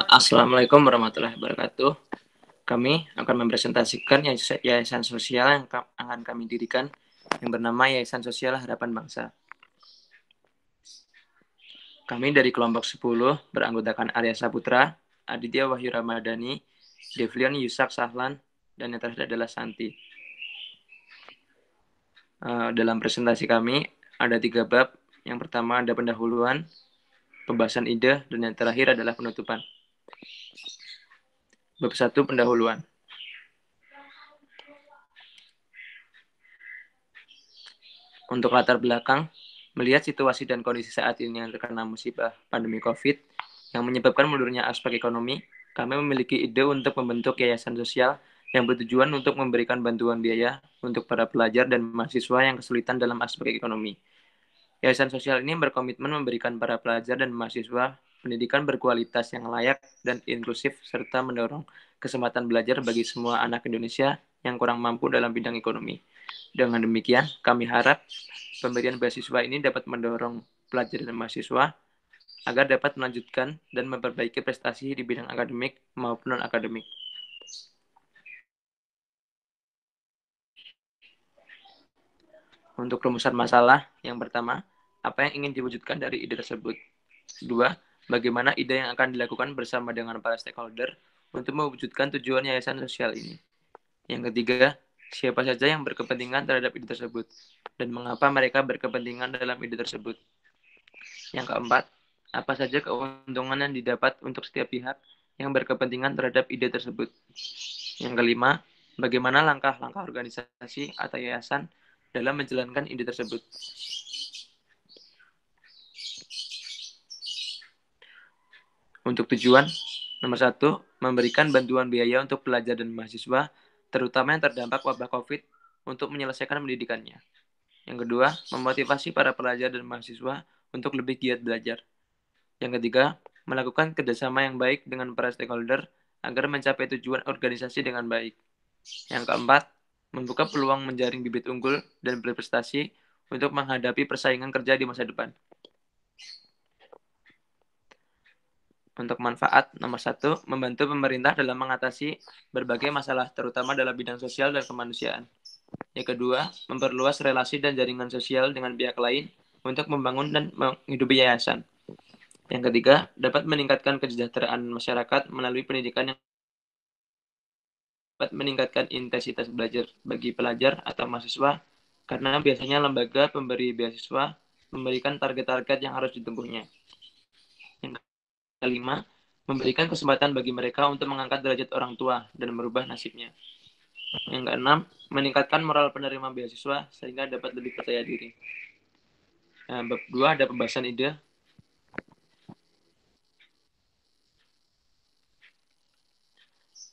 Assalamualaikum warahmatullahi wabarakatuh. Kami akan mempresentasikan yayasan sosial yang akan kami dirikan yang bernama Yayasan Sosial Harapan Bangsa. Kami dari kelompok 10 beranggotakan Arya Saputra, Aditya Wahyu Ramadhani, Devlion Yusak Sahlan, dan yang terakhir adalah Santi. Dalam presentasi kami ada 3 bab. Yang pertama ada pendahuluan, pembahasan ide, dan yang terakhir adalah penutupan. Bab 1 pendahuluan. Untuk latar belakang, melihat situasi dan kondisi saat ini yang terkena musibah pandemi COVID yang menyebabkan mundurnya aspek ekonomi, kami memiliki ide untuk membentuk yayasan sosial yang bertujuan untuk memberikan bantuan biaya untuk para pelajar dan mahasiswa yang kesulitan dalam aspek ekonomi. Yayasan sosial ini berkomitmen memberikan para pelajar dan mahasiswa pendidikan berkualitas yang layak dan inklusif serta mendorong kesempatan belajar bagi semua anak Indonesia yang kurang mampu dalam bidang ekonomi. Dengan demikian, kami harap pemberian beasiswa ini dapat mendorong pelajar dan mahasiswa agar dapat melanjutkan dan memperbaiki prestasi di bidang akademik maupun non-akademik. Untuk rumusan masalah, yang pertama, apa yang ingin diwujudkan dari ide tersebut? 2. Bagaimana ide yang akan dilakukan bersama dengan para stakeholder untuk mewujudkan tujuan yayasan sosial ini? Yang ketiga, siapa saja yang berkepentingan terhadap ide tersebut dan mengapa mereka berkepentingan dalam ide tersebut? Yang keempat, apa saja keuntungan yang didapat untuk setiap pihak yang berkepentingan terhadap ide tersebut? Yang kelima, bagaimana langkah-langkah organisasi atau yayasan dalam menjalankan ide tersebut? Untuk tujuan, nomor 1, memberikan bantuan biaya untuk pelajar dan mahasiswa, terutama yang terdampak wabah COVID, untuk menyelesaikan pendidikannya. Yang kedua, memotivasi para pelajar dan mahasiswa untuk lebih giat belajar. Yang ketiga, melakukan kerjasama yang baik dengan para stakeholder agar mencapai tujuan organisasi dengan baik. Yang keempat, membuka peluang menjaring bibit unggul dan berprestasi untuk menghadapi persaingan kerja di masa depan. Untuk manfaat, nomor 1, membantu pemerintah dalam mengatasi berbagai masalah, terutama dalam bidang sosial dan kemanusiaan. Yang kedua, memperluas relasi dan jaringan sosial dengan pihak lain untuk membangun dan menghidupi yayasan. Yang ketiga, dapat meningkatkan kesejahteraan masyarakat melalui pendidikan yang dapat meningkatkan intensitas belajar bagi pelajar atau mahasiswa, karena biasanya lembaga pemberi beasiswa memberikan target-target yang harus ditempuhnya. Yang kelima, memberikan kesempatan bagi mereka untuk mengangkat derajat orang tua dan merubah nasibnya. Yang keenam, meningkatkan moral penerima beasiswa sehingga dapat lebih percaya diri. Bab 2 ada pembahasan ide.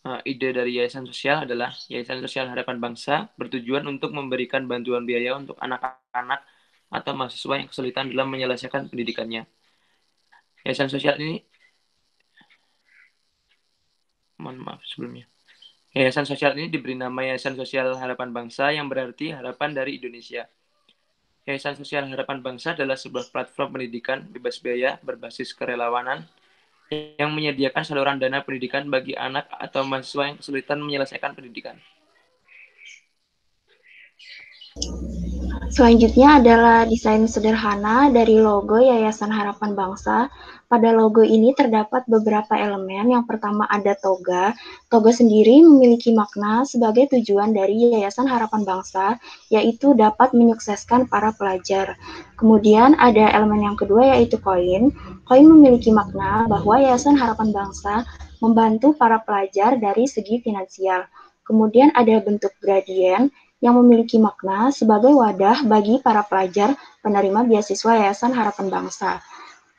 Ide dari Yayasan Sosial adalah Yayasan Sosial Harapan Bangsa bertujuan untuk memberikan bantuan biaya untuk anak-anak atau mahasiswa yang kesulitan dalam menyelesaikan pendidikannya. Yayasan Sosial ini Yayasan Sosial ini diberi nama Yayasan Sosial Harapan Bangsa yang berarti harapan dari Indonesia. Yayasan Sosial Harapan Bangsa adalah sebuah platform pendidikan bebas biaya berbasis kerelawanan yang menyediakan saluran dana pendidikan bagi anak atau mahasiswa yang kesulitan menyelesaikan pendidikan. Selanjutnya adalah desain sederhana dari logo Yayasan Harapan Bangsa. Pada logo ini terdapat beberapa elemen. Yang pertama ada toga. Toga sendiri memiliki makna sebagai tujuan dari Yayasan Harapan Bangsa, yaitu dapat menyukseskan para pelajar. Kemudian ada elemen yang kedua yaitu koin. Koin memiliki makna bahwa Yayasan Harapan Bangsa membantu para pelajar dari segi finansial. Kemudian ada bentuk gradien yang memiliki makna sebagai wadah bagi para pelajar penerima beasiswa Yayasan Harapan Bangsa.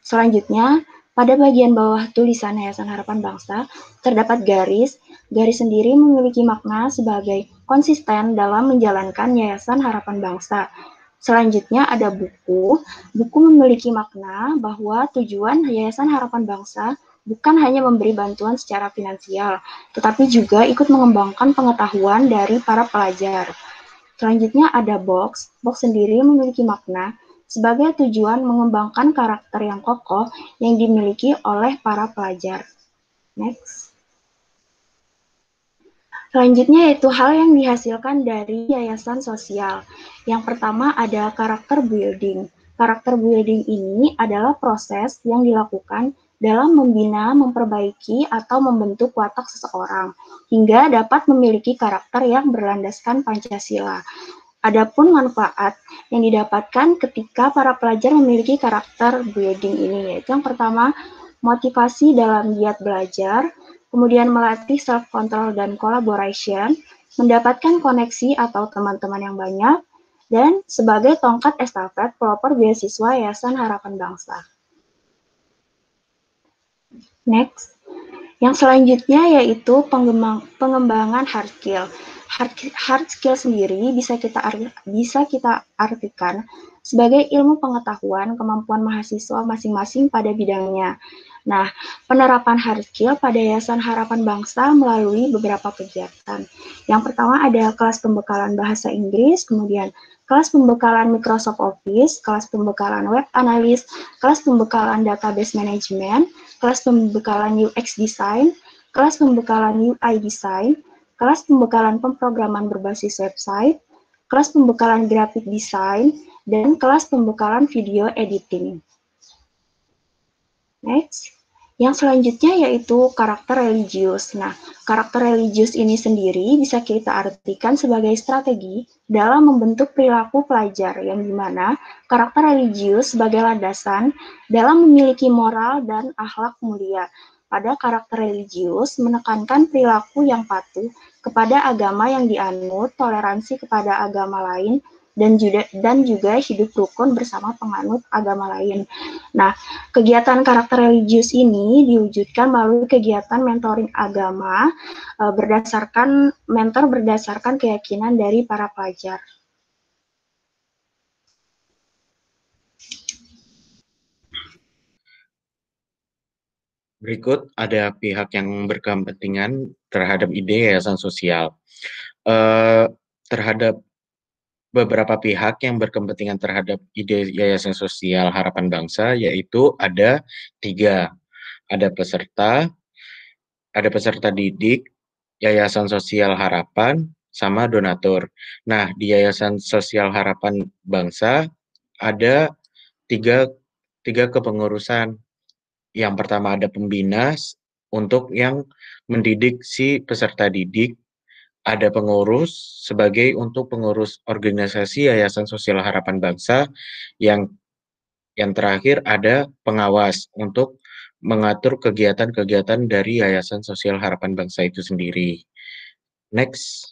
Selanjutnya, pada bagian bawah tulisan Yayasan Harapan Bangsa, terdapat garis. Garis sendiri memiliki makna sebagai konsisten dalam menjalankan Yayasan Harapan Bangsa. Selanjutnya ada buku. Buku memiliki makna bahwa tujuan Yayasan Harapan Bangsa bukan hanya memberi bantuan secara finansial, tetapi juga ikut mengembangkan pengetahuan dari para pelajar. Selanjutnya ada box. Box sendiri memiliki makna sebagai tujuan mengembangkan karakter yang kokoh yang dimiliki oleh para pelajar. Next. Selanjutnya yaitu hal yang dihasilkan dari yayasan sosial. Yang pertama ada karakter building. Karakter building ini adalah proses yang dilakukan dalam membina, memperbaiki, atau membentuk watak seseorang, hingga dapat memiliki karakter yang berlandaskan Pancasila. Adapun manfaat yang didapatkan ketika para pelajar memiliki karakter building ini, yaitu yang pertama, motivasi dalam giat belajar, kemudian melatih self-control dan collaboration, mendapatkan koneksi atau teman-teman yang banyak, dan sebagai tongkat estafet pelopor beasiswa Yayasan Harapan Bangsa. Next. Yang selanjutnya yaitu pengembangan hard skill. Hard skill sendiri bisa kita artikan sebagai ilmu pengetahuan kemampuan mahasiswa masing-masing pada bidangnya. Nah, penerapan hard skill pada Yayasan Harapan Bangsa melalui beberapa kegiatan. Yang pertama ada kelas pembekalan bahasa Inggris, kemudian kelas pembekalan Microsoft Office, kelas pembekalan web analis, kelas pembekalan database management, kelas pembekalan UX design, kelas pembekalan UI design, kelas pembekalan pemrograman berbasis website, kelas pembekalan graphic design, dan kelas pembekalan video editing. Next. Yang selanjutnya yaitu karakter religius. Nah, karakter religius ini sendiri bisa kita artikan sebagai strategi dalam membentuk perilaku pelajar, yang dimana karakter religius sebagai landasan dalam memiliki moral dan akhlak mulia. Pada karakter religius menekankan perilaku yang patuh kepada agama yang dianut, toleransi kepada agama lain, dan juga hidup rukun bersama penganut agama lain. Nah, kegiatan karakter religius ini diwujudkan melalui kegiatan mentoring agama berdasarkan keyakinan dari para pelajar. Berikut ada pihak yang berkepentingan terhadap ide yayasan sosial. Terhadap beberapa pihak yang berkepentingan terhadap ide yayasan sosial Harapan Bangsa, yaitu ada 3. Ada peserta didik, Yayasan Sosial Harapan, sama donatur. Nah, di Yayasan Sosial Harapan Bangsa ada tiga kepengurusan. Yang pertama ada pembina untuk yang mendidik si peserta didik, ada pengurus sebagai untuk pengurus organisasi Yayasan Sosial Harapan Bangsa, yang terakhir ada pengawas untuk mengatur kegiatan-kegiatan dari Yayasan Sosial Harapan Bangsa itu sendiri. Next.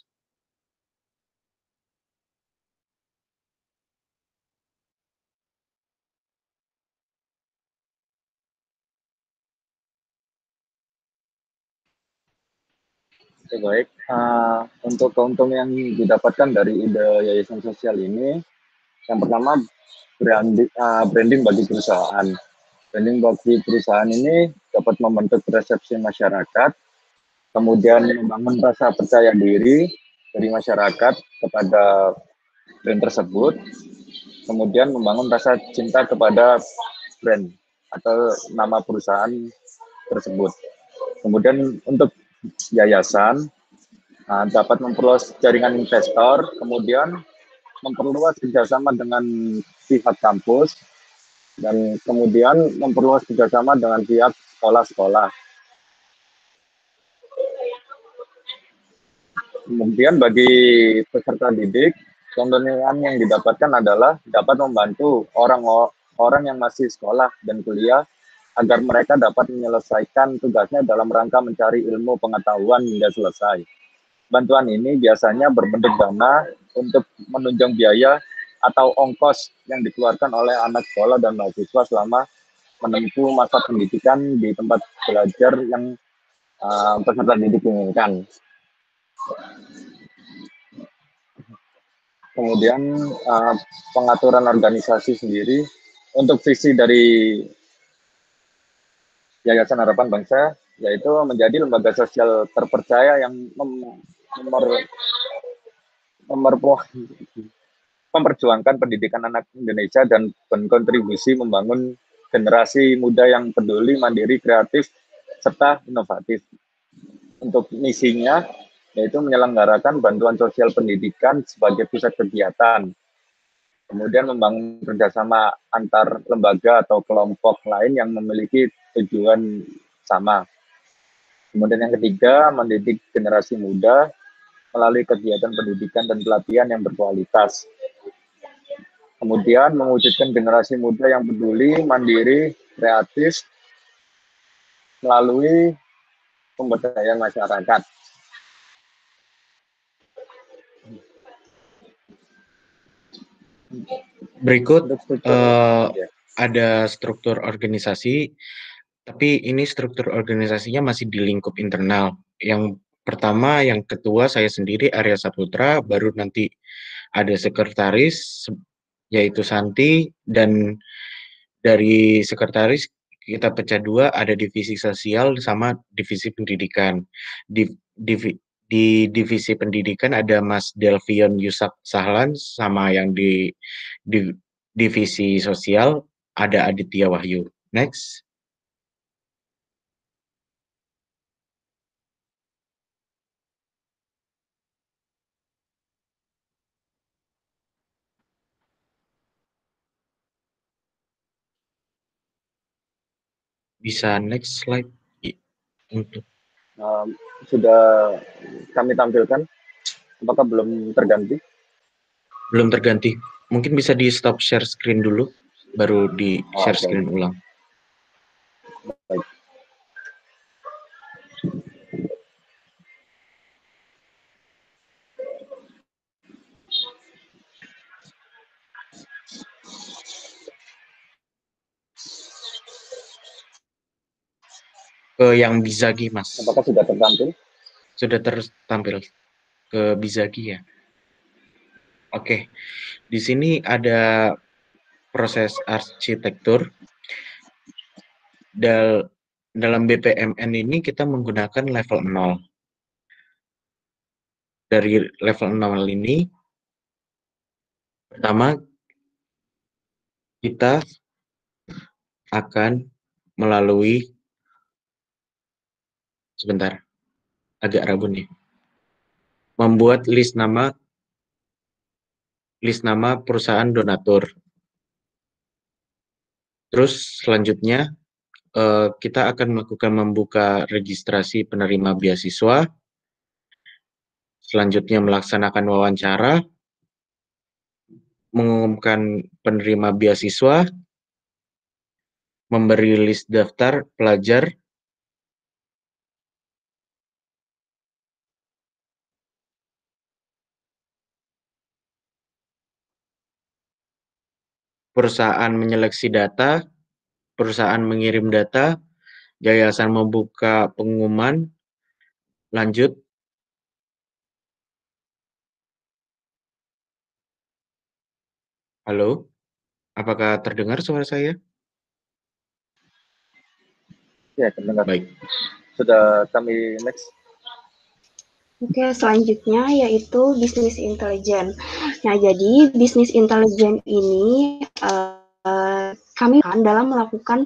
Oke, baik. Untuk keuntungan yang didapatkan dari ide yayasan sosial ini, yang pertama branding bagi perusahaan. Branding bagi perusahaan ini dapat membentuk persepsi masyarakat, kemudian membangun rasa percaya diri dari masyarakat kepada brand tersebut, kemudian membangun rasa cinta kepada brand atau nama perusahaan tersebut. Kemudian untuk yayasan dapat memperluas jaringan investor, kemudian memperluas kerjasama dengan pihak kampus, dan kemudian memperluas kerjasama dengan pihak sekolah-sekolah. Kemudian bagi peserta didik, keuntungan yang didapatkan adalah dapat membantu orang yang masih sekolah dan kuliah agar mereka dapat menyelesaikan tugasnya dalam rangka mencari ilmu pengetahuan hingga selesai. Bantuan ini biasanya berbentuk dana untuk menunjang biaya atau ongkos yang dikeluarkan oleh anak sekolah dan mahasiswa selama menempuh masa pendidikan di tempat belajar yang peserta didik inginkan. Kemudian pengaturan organisasi sendiri, untuk visi dari Yayasan Harapan Bangsa yaitu menjadi lembaga sosial terpercaya yang memperjuangkan pendidikan anak Indonesia dan berkontribusi membangun generasi muda yang peduli, mandiri, kreatif, serta inovatif. Untuk misinya, yaitu menyelenggarakan bantuan sosial pendidikan sebagai pusat kegiatan, kemudian membangun kerjasama antar lembaga atau kelompok lain yang memiliki tujuan sama. Kemudian yang ketiga, mendidik generasi muda melalui kegiatan pendidikan dan pelatihan yang berkualitas. Kemudian mewujudkan generasi muda yang peduli, mandiri, kreatif melalui pemberdayaan masyarakat. Berikut Untuk struktur, ada struktur organisasi, tapi ini struktur organisasinya masih di lingkup internal. Yang pertama, yang ketua saya sendiri, Arya Saputra, baru nanti ada sekretaris, yaitu Santi, dan dari sekretaris kita pecah dua, ada divisi sosial sama divisi pendidikan. Di divisi pendidikan ada Mas Delvion Yusak Sahlan, sama yang di divisi sosial ada Aditya Wahyu. Next. Bisa next slide untuk sudah kami tampilkan. Apakah belum terganti? Belum terganti. Mungkin bisa di stop share screen dulu, baru di share screen ulang. Baik. Ke yang Bizagi, Mas. Apakah sudah tertampil? Sudah tertampil ke Bizagi ya. Oke. Di sini ada proses arsitektur. Dalam BPMN ini kita menggunakan level 0. Dari level 0 ini, pertama kita akan melalui, sebentar, agak ragu nih, membuat list nama perusahaan donatur. Terus selanjutnya kita akan melakukan membuka registrasi penerima beasiswa, selanjutnya melaksanakan wawancara, mengumumkan penerima beasiswa, memberi list daftar pelajar, perusahaan menyeleksi data, perusahaan mengirim data, yayasan membuka pengumuman, lanjut. Halo, apakah terdengar suara saya? Ya, terdengar. Baik. Sudah kami next. Oke, selanjutnya yaitu bisnis intelijen. Nah, jadi bisnis intelijen ini kami dalam melakukan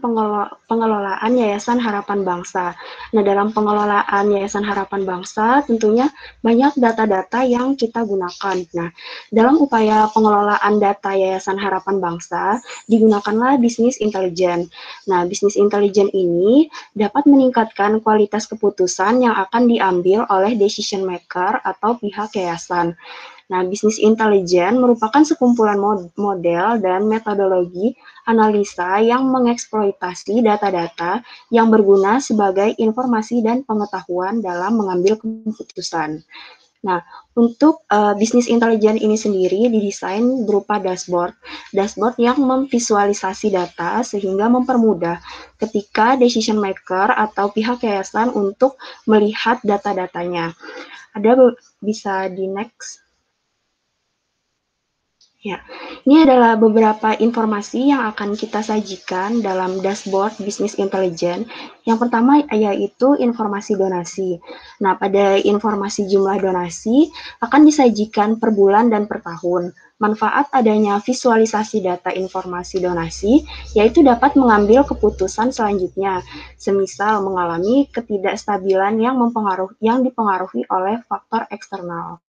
pengelolaan Yayasan Harapan Bangsa. Nah, dalam pengelolaan Yayasan Harapan Bangsa tentunya banyak data-data yang kita gunakan. Nah, dalam upaya pengelolaan data Yayasan Harapan Bangsa, digunakanlah bisnis intelijen. Nah, bisnis intelijen ini dapat meningkatkan kualitas keputusan yang akan diambil oleh decision maker atau pihak yayasan. Nah, bisnis intelijen merupakan sekumpulan model dan metodologi analisa yang mengeksploitasi data-data yang berguna sebagai informasi dan pengetahuan dalam mengambil keputusan. Nah, untuk bisnis intelijen ini sendiri didesain berupa dashboard yang memvisualisasi data sehingga mempermudah ketika decision maker atau pihak yayasan untuk melihat data-datanya. Ada bisa di next. Ya, ini adalah beberapa informasi yang akan kita sajikan dalam dashboard bisnis intelijen. Yang pertama yaitu informasi donasi. Nah, pada informasi jumlah donasi akan disajikan per bulan dan per tahun. Manfaat adanya visualisasi data informasi donasi yaitu dapat mengambil keputusan selanjutnya, semisal mengalami ketidakstabilan yang dipengaruhi oleh faktor eksternal.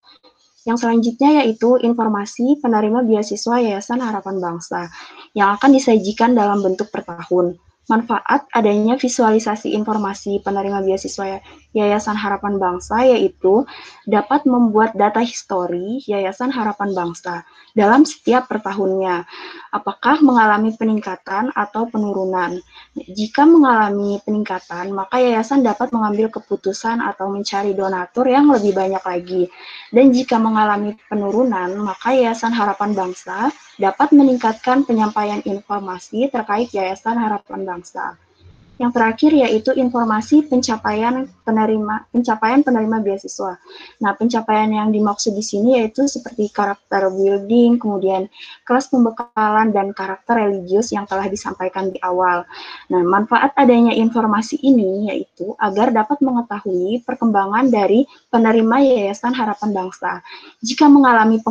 Yang selanjutnya yaitu informasi penerima beasiswa Yayasan Harapan Bangsa yang akan disajikan dalam bentuk per tahun. Manfaat adanya visualisasi informasi penerima beasiswa Yayasan Harapan Bangsa yaitu dapat membuat data histori Yayasan Harapan Bangsa dalam setiap per tahunnya. Apakah mengalami peningkatan atau penurunan? Jika mengalami peningkatan, maka yayasan dapat mengambil keputusan atau mencari donatur yang lebih banyak lagi. Dan jika mengalami penurunan, maka Yayasan Harapan Bangsa dapat meningkatkan penyampaian informasi terkait Yayasan Harapan Bangsa. Yang terakhir yaitu informasi pencapaian penerima beasiswa. Nah, pencapaian yang dimaksud di sini yaitu seperti karakter building, kemudian kelas pembekalan dan karakter religius yang telah disampaikan di awal. Nah, manfaat adanya informasi ini yaitu agar dapat mengetahui perkembangan dari penerima Yayasan Harapan Bangsa. Jika mengalami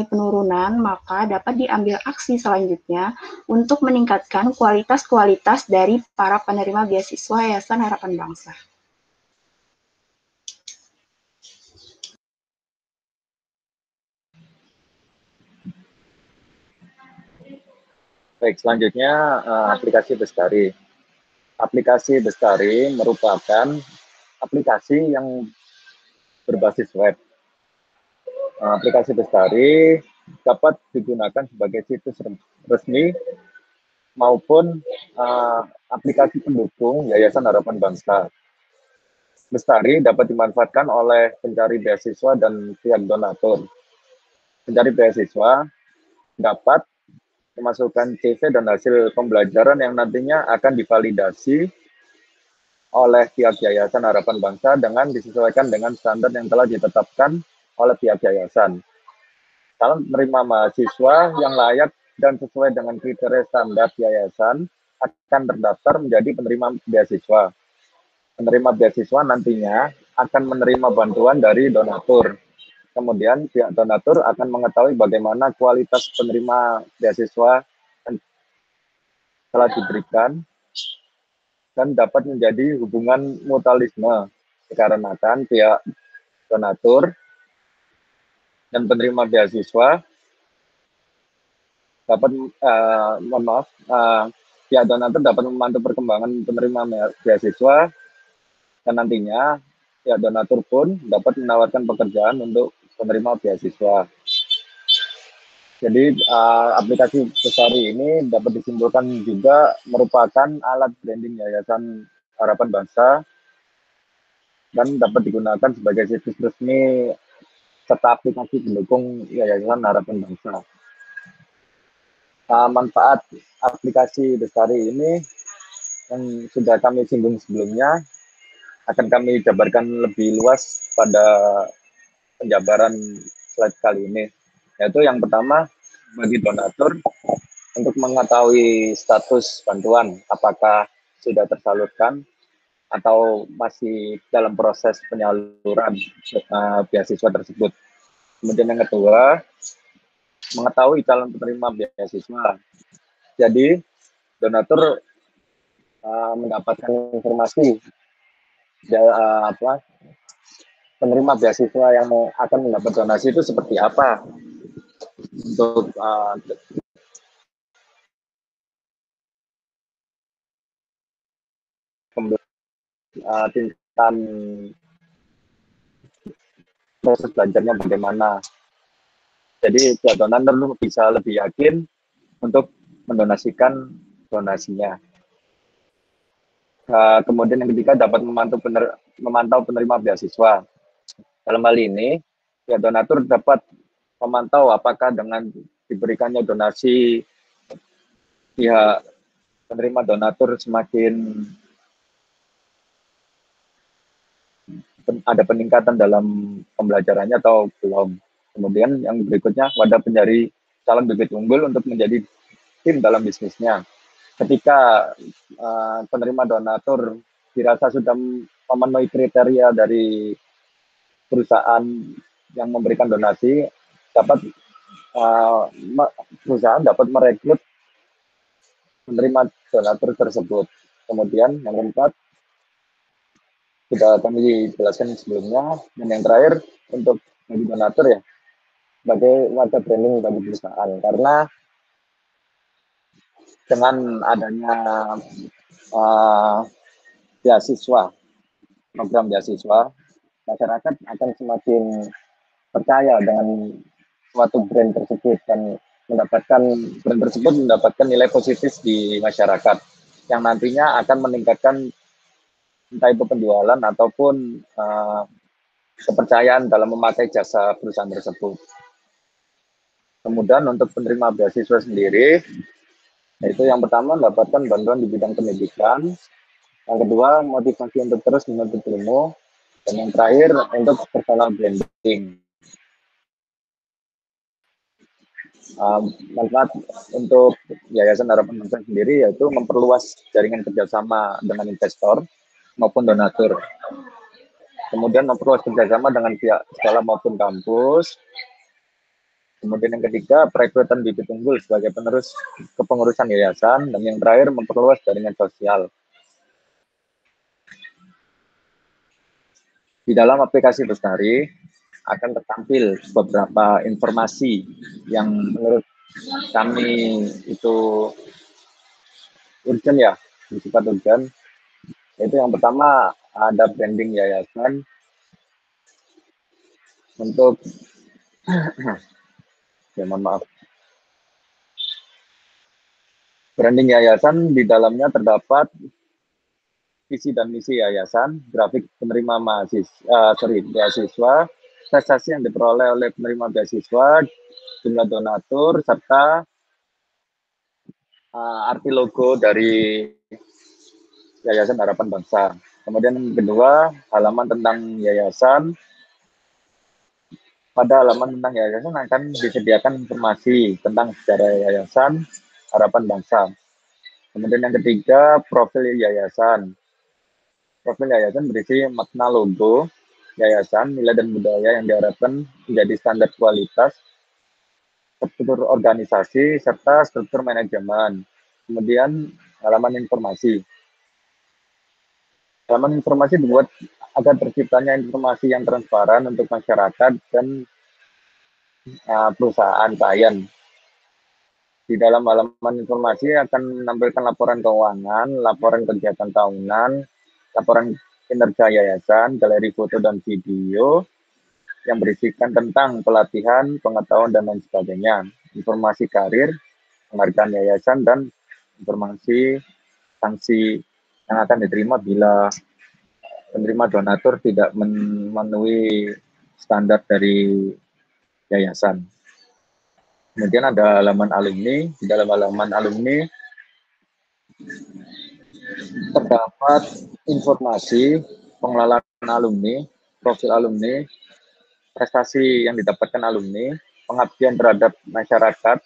penurunan, maka dapat diambil aksi selanjutnya untuk meningkatkan kualitas dari para penerima beasiswa Yayasan Harapan Bangsa. Baik, selanjutnya aplikasi Bestari. Aplikasi Bestari merupakan aplikasi yang berbasis web. Aplikasi Bestari dapat digunakan sebagai situs resmi maupun aplikasi pendukung Yayasan Harapan Bangsa. Bestari dapat dimanfaatkan oleh pencari beasiswa dan pihak donatur. Pencari beasiswa dapat memasukkan CV dan hasil pembelajaran yang nantinya akan divalidasi oleh pihak Yayasan Harapan Bangsa dengan disesuaikan dengan standar yang telah ditetapkan oleh pihak yayasan. Calon penerima mahasiswa yang layak dan sesuai dengan kriteria standar yayasan akan terdaftar menjadi penerima beasiswa. Penerima beasiswa nantinya akan menerima bantuan dari donatur. Kemudian pihak donatur akan mengetahui bagaimana kualitas penerima beasiswa yang telah diberikan dan dapat menjadi hubungan mutualisme dikarenakan pihak donatur dan penerima beasiswa dapat pihak donatur dapat memantau perkembangan penerima beasiswa dan nantinya pihak donatur pun dapat menawarkan pekerjaan untuk penerima beasiswa. Jadi aplikasi Bestari ini dapat disimpulkan juga merupakan alat branding Yayasan Harapan Bangsa dan dapat digunakan sebagai situs resmi serta aplikasi pendukung Yayasan Harapan Bangsa. Manfaat aplikasi Bestari ini yang sudah kami singgung sebelumnya akan kami jabarkan lebih luas pada penjabaran slide kali ini, yaitu yang pertama bagi donatur untuk mengetahui status bantuan apakah sudah tersalurkan atau masih dalam proses penyaluran beasiswa tersebut. Kemudian yang kedua, mengetahui calon penerima beasiswa. Jadi donatur mendapatkan informasi penerima beasiswa yang akan mendapat donasi itu seperti apa untuk tingkatan proses belajarnya bagaimana. Jadi pihak donatur bisa lebih yakin untuk mendonasikan donasinya. Kemudian yang ketiga dapat memantau penerima beasiswa. Dalam hal ini, pihak donatur dapat memantau apakah dengan diberikannya donasi pihak penerima donatur semakin ada peningkatan dalam pembelajarannya atau belum. Kemudian yang berikutnya, wadah pencari calon bibit unggul untuk menjadi tim dalam bisnisnya. Ketika penerima donatur dirasa sudah memenuhi kriteria dari perusahaan yang memberikan donasi, dapat perusahaan dapat merekrut menerima donatur tersebut. Kemudian yang keempat, sudah kami jelaskan sebelumnya. Dan yang terakhir, untuk bagi donatur ya, sebagai wadah branding bagi perusahaan. Karena dengan adanya beasiswa, program beasiswa, masyarakat akan semakin percaya dengan suatu brand tersebut dan mendapatkan brand tersebut mendapatkan nilai positif di masyarakat yang nantinya akan meningkatkan entah itu penjualan ataupun kepercayaan dalam memakai jasa perusahaan tersebut. Kemudian untuk penerima beasiswa sendiri, yaitu yang pertama mendapatkan bantuan di bidang pendidikan, yang kedua motivasi untuk terus menuntut ilmu, dan yang terakhir untuk personal branding. Manfaat untuk Yayasan Harapan Bangsa sendiri yaitu memperluas jaringan kerjasama dengan investor maupun donatur. Kemudian memperluas kerjasama dengan pihak sekolah maupun kampus. Kemudian yang ketiga, perekrutan bibit unggul sebagai penerus kepengurusan yayasan. Dan yang terakhir, memperluas jaringan sosial. Di dalam aplikasi Bestari akan tertampil beberapa informasi yang menurut kami itu urgent ya, bersifat urgent. Yaitu yang pertama, ada branding yayasan untuk ya mohon maaf. Branding yayasan di dalamnya terdapat visi dan misi yayasan, grafik penerima beasiswa, prestasi yang diperoleh oleh penerima beasiswa, jumlah donatur, serta arti logo dari Yayasan Harapan Bangsa. Kemudian yang kedua, halaman tentang yayasan. Pada halaman tentang yayasan akan disediakan informasi tentang sejarah Yayasan Harapan Bangsa. Kemudian yang ketiga, profil yayasan. Profil yayasan berisi makna logo yayasan, nilai dan budaya yang diharapkan menjadi standar kualitas, struktur organisasi, serta struktur manajemen. Kemudian halaman informasi. Halaman informasi dibuat agar terciptanya informasi yang transparan untuk masyarakat dan perusahaan klien. Di dalam halaman informasi akan menampilkan laporan keuangan, laporan kegiatan tahunan, laporan kinerja yayasan, galeri foto dan video yang berisikan tentang pelatihan, pengetahuan, dan lain sebagainya. Informasi karir, penghargaan yayasan, dan informasi sanksi yang akan diterima bila penerima donatur tidak memenuhi standar dari yayasan. Kemudian ada halaman alumni. Di dalam halaman alumni terdapat informasi pengelolaan alumni, profil alumni, prestasi yang didapatkan alumni, pengabdian terhadap masyarakat,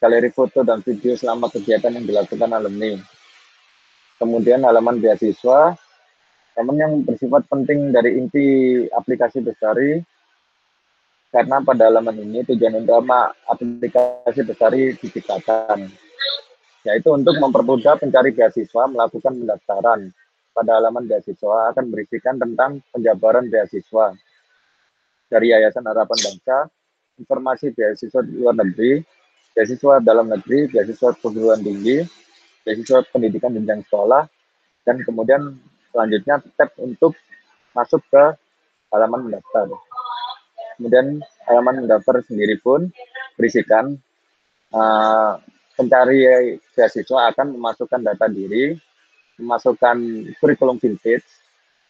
galeri foto dan video selama kegiatan yang dilakukan alumni. Kemudian halaman beasiswa, teman yang bersifat penting dari inti aplikasi Bestari, karena pada halaman ini tujuan utama aplikasi Bestari diciptakan, yaitu untuk mempermudah pencari beasiswa melakukan pendaftaran. Pada halaman beasiswa akan berisikan tentang penjabaran beasiswa dari Yayasan Harapan Bangsa, informasi beasiswa di luar negeri, beasiswa dalam negeri, beasiswa perguruan tinggi, beasiswa pendidikan jenjang sekolah, dan kemudian selanjutnya tab untuk masuk ke halaman mendaftar. Kemudian halaman mendaftar sendiri pun berisikan pencari beasiswa akan memasukkan data diri, memasukkan kurikulum vintage,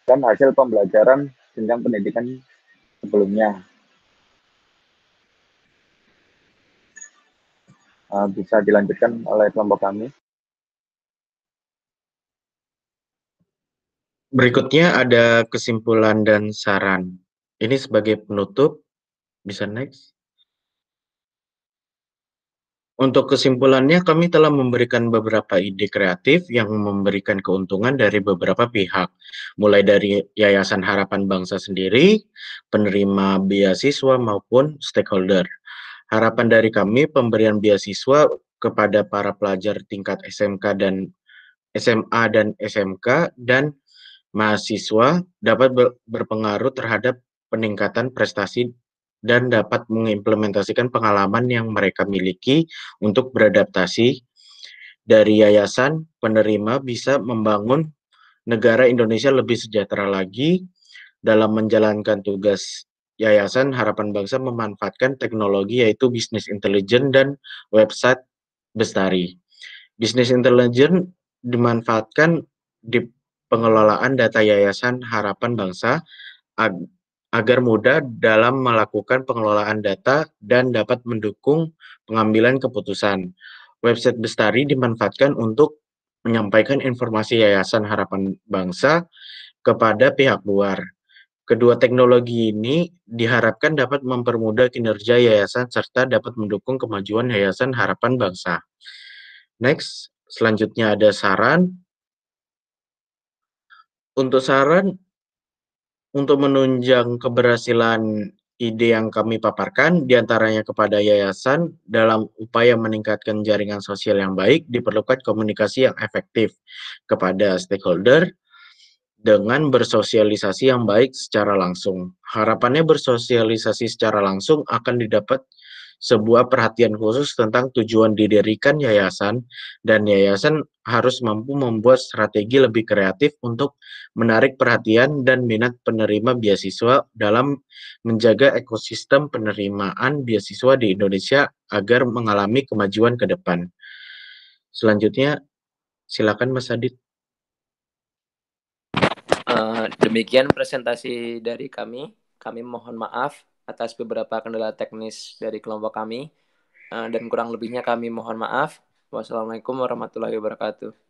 dan hasil pembelajaran jenjang pendidikan sebelumnya. Bisa dilanjutkan oleh kelompok kami. Berikutnya ada kesimpulan dan saran. Ini sebagai penutup, Bisa next. Untuk kesimpulannya, kami telah memberikan beberapa ide kreatif yang memberikan keuntungan dari beberapa pihak, mulai dari Yayasan Harapan Bangsa sendiri, penerima beasiswa maupun stakeholder. Harapan dari kami pemberian beasiswa kepada para pelajar tingkat SMK dan SMA dan SMK dan mahasiswa dapat berpengaruh terhadap peningkatan prestasi dan dapat mengimplementasikan pengalaman yang mereka miliki untuk beradaptasi. Dari yayasan, penerima bisa membangun negara Indonesia lebih sejahtera lagi. Dalam menjalankan tugas Yayasan Harapan Bangsa memanfaatkan teknologi yaitu bisnis intelijen dan website Bestari. Bisnis intelijen dimanfaatkan di pengelolaan data Yayasan Harapan Bangsa agar mudah dalam melakukan pengelolaan data dan dapat mendukung pengambilan keputusan. Website Bestari dimanfaatkan untuk menyampaikan informasi Yayasan Harapan Bangsa kepada pihak luar. Kedua teknologi ini diharapkan dapat mempermudah kinerja yayasan serta dapat mendukung kemajuan Yayasan Harapan Bangsa. Next, selanjutnya ada saran. Untuk saran, untuk menunjang keberhasilan ide yang kami paparkan, diantaranya kepada yayasan, dalam upaya meningkatkan jaringan sosial yang baik, diperlukan komunikasi yang efektif kepada stakeholder, dengan bersosialisasi yang baik secara langsung. Harapannya bersosialisasi secara langsung akan didapat sebuah perhatian khusus tentang tujuan didirikan yayasan, dan yayasan harus mampu membuat strategi lebih kreatif untuk menarik perhatian dan minat penerima beasiswa dalam menjaga ekosistem penerimaan beasiswa di Indonesia agar mengalami kemajuan ke depan. Selanjutnya, silakan Mas Adit. Demikian presentasi dari kami. Kami mohon maaf atas beberapa kendala teknis dari kelompok kami. Dan kurang lebihnya kami mohon maaf. Wassalamualaikum warahmatullahi wabarakatuh.